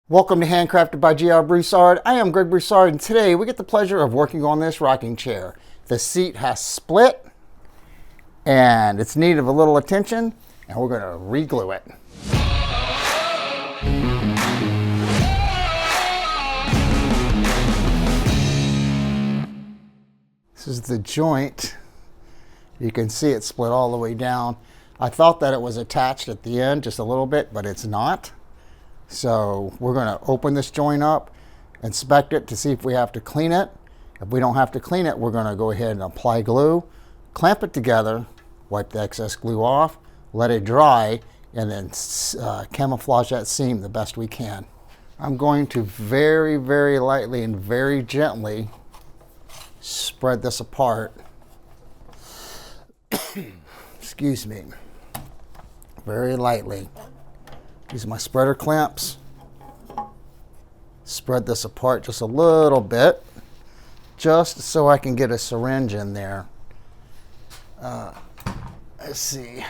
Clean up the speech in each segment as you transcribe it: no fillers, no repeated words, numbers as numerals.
Welcome to Handcrafted by G.R. Broussard. I am Greg Broussard, and today we get the pleasure of working on this rocking chair. The seat has split, and it's in need of a little attention, and we're going to re-glue it. This is the joint. You can see it split all the way down. I thought that it was attached at the end just a little bit, but it's not. So we're going to open this joint up, inspect it to see if we have to clean it. If we don't have to clean it, we're going to go ahead and apply glue, clamp it together, wipe the excess glue off, let it dry, and then camouflage that seam the best we can. I'm going to very, very lightly and very gently spread this apart. Excuse me. Very lightly. Use my spreader clamps. Spread this apart just a little bit, just so I can get a syringe in there. Let's see.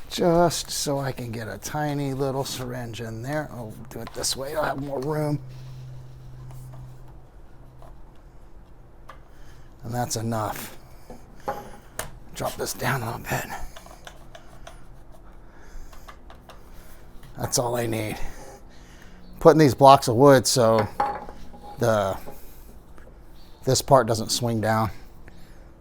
Just so I can get a tiny little syringe in there. I'll do it this way. I'll have more room. And that's enough. Drop this down a little bit. That's all I need. Putting these blocks of wood so this part doesn't swing down.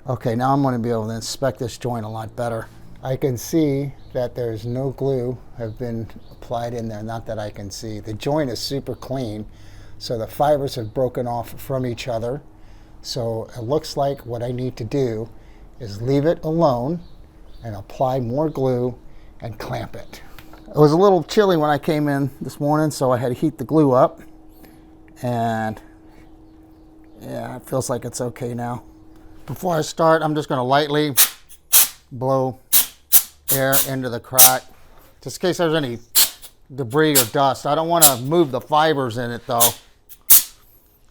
Okay, now I'm going to be able to inspect this joint a lot better. I can see that there's no glue have been applied in there. Not that I can see. The joint is super clean, so the fibers have broken off from each other. So it looks like what I need to do is leave it alone and apply more glue and clamp it. It was a little chilly when I came in this morning, so I had to heat the glue up. And yeah, it feels like it's okay now. Before I start, I'm just going to lightly blow air into the crack, just in case there's any debris or dust. I don't want to move the fibers in it though.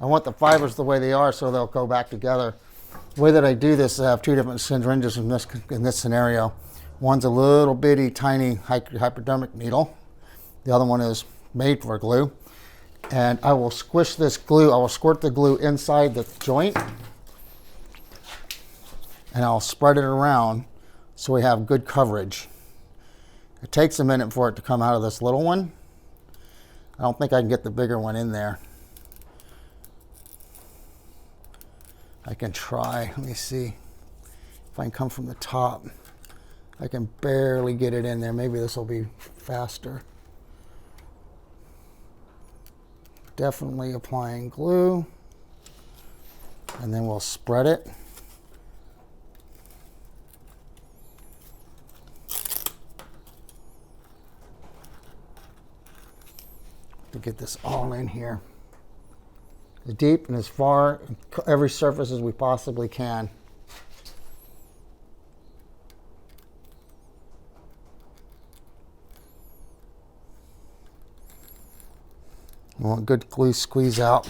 I want the fibers the way they are so they'll go back together. The way that I do this, I have two different syringes in this scenario. One's a little bitty tiny hypodermic needle. The other one is made for glue. And I will squish this glue, I will squirt the glue inside the joint, and I'll spread it around so we have good coverage. It takes a minute for it to come out of this little one. I don't think I can get the bigger one in there. I can try. Let me see if I can come from the top. I can barely get it in there. Maybe this will be faster. Definitely applying glue. And then we'll spread it. To get this all in here. As deep and as far, every surface as we possibly can. We want good glue squeeze out.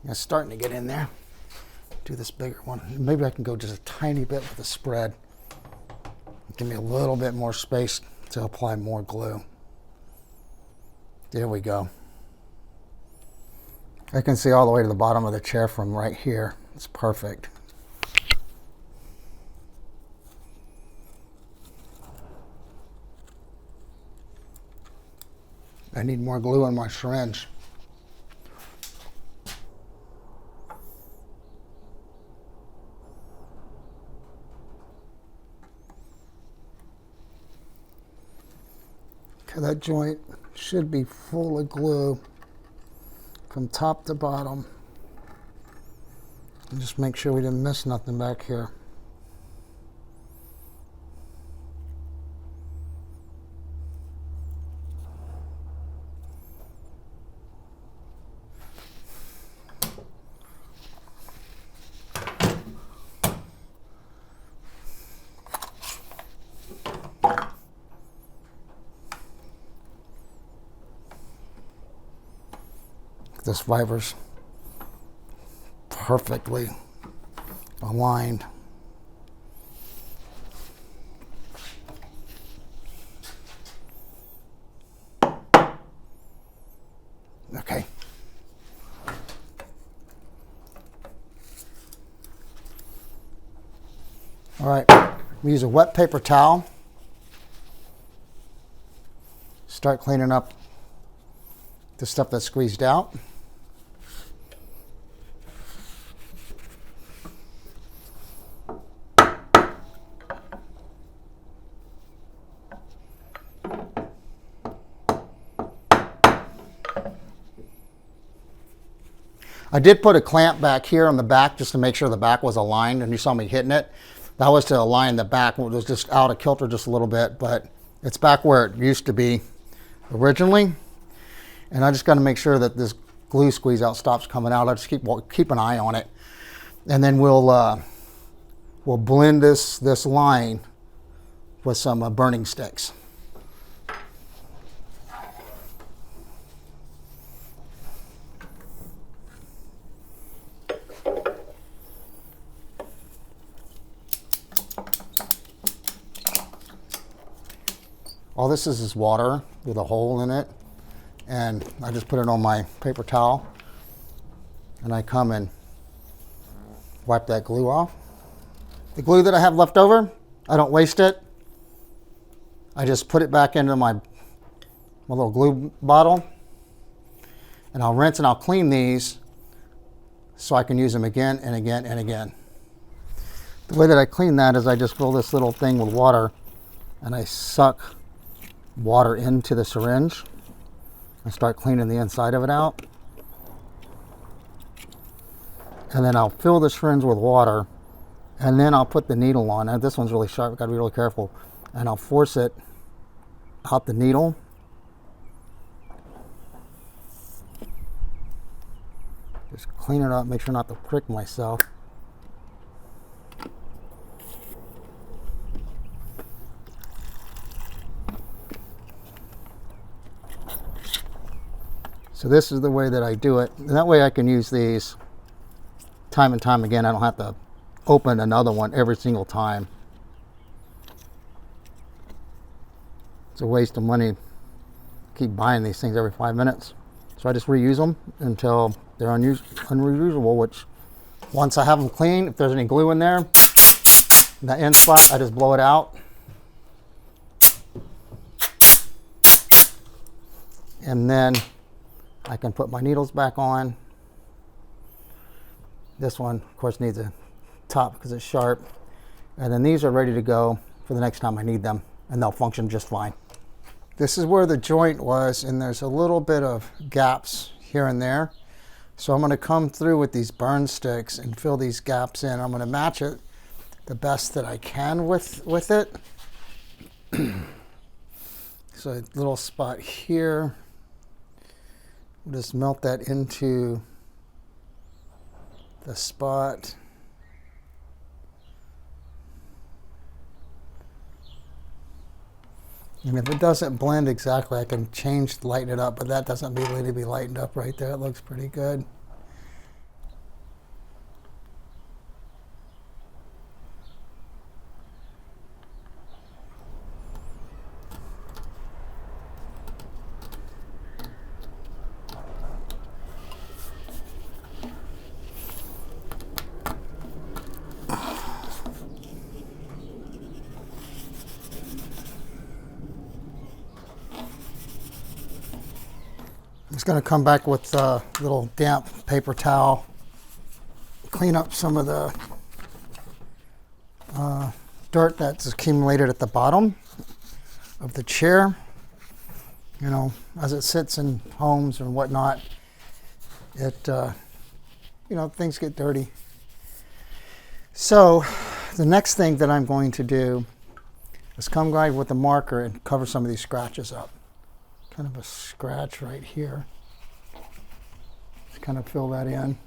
It's starting to get in there. Do this bigger one. Maybe I can go just a tiny bit with the spread. Give me a little bit more space to apply more glue. There we go. I can see all the way to the bottom of the chair from right here. It's perfect. I need more glue in my syringe. Okay, that joint should be full of glue from top to bottom. And just make sure we didn't miss nothing back here. This fiber's perfectly aligned. Okay. All right, we use a wet paper towel. Start cleaning up the stuff that's squeezed out. I did put a clamp back here on the back just to make sure the back was aligned, and you saw me hitting it. That was to align the back. It was just out of kilter just a little bit, but it's back where it used to be originally. And I just got to make sure that this glue squeeze out stops coming out. I just keep an eye on it, and then we'll blend this line with some burning sticks. All this is water with a hole in it, and I just put it on my paper towel, and I come and wipe that glue off. The glue that I have left over, I don't waste it. I just put it back into my little glue bottle, and I'll rinse and I'll clean these so I can use them again and again and again. The way that I clean that is I just fill this little thing with water, and I suck water into the syringe and start cleaning the inside of it out. And then I'll fill the syringe with water, and then I'll put the needle on. Now, this one's really sharp, I've got to be really careful. And I'll force it out the needle. Just clean it up, make sure not to prick myself. So this is the way that I do it. And that way I can use these time and time again. I don't have to open another one every single time. It's a waste of money to keep buying these things every 5 minutes. So I just reuse them until they're unreusable, which once I have them clean, if there's any glue in there, in that end spot, I just blow it out. And then I can put my needles back on. This one, of course, needs a top because it's sharp. And then these are ready to go for the next time I need them, and they'll function just fine. This is where the joint was, and there's a little bit of gaps here and there. So I'm going to come through with these burn sticks and fill these gaps in. I'm going to match it the best that I can with it. So a little spot here. We'll just melt that into the spot. And if it doesn't blend exactly, I can lighten it up, but that doesn't really need to be lightened up right there. It looks pretty good. I'm just going to come back with a little damp paper towel, clean up some of the dirt that's accumulated at the bottom of the chair. You know, as it sits in homes and whatnot, you know, things get dirty. So the next thing that I'm going to do is come right with the marker and cover some of these scratches up. Kind of a scratch right here. Just kind of fill that in.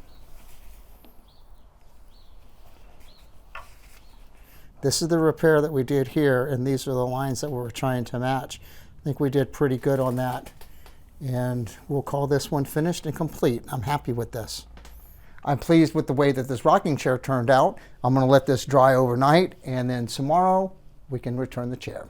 This is the repair that we did here, and these are the lines that we were trying to match. I think we did pretty good on that. And we'll call this one finished and complete. I'm happy with this. I'm pleased with the way that this rocking chair turned out. I'm going to let this dry overnight, and then tomorrow we can return the chair.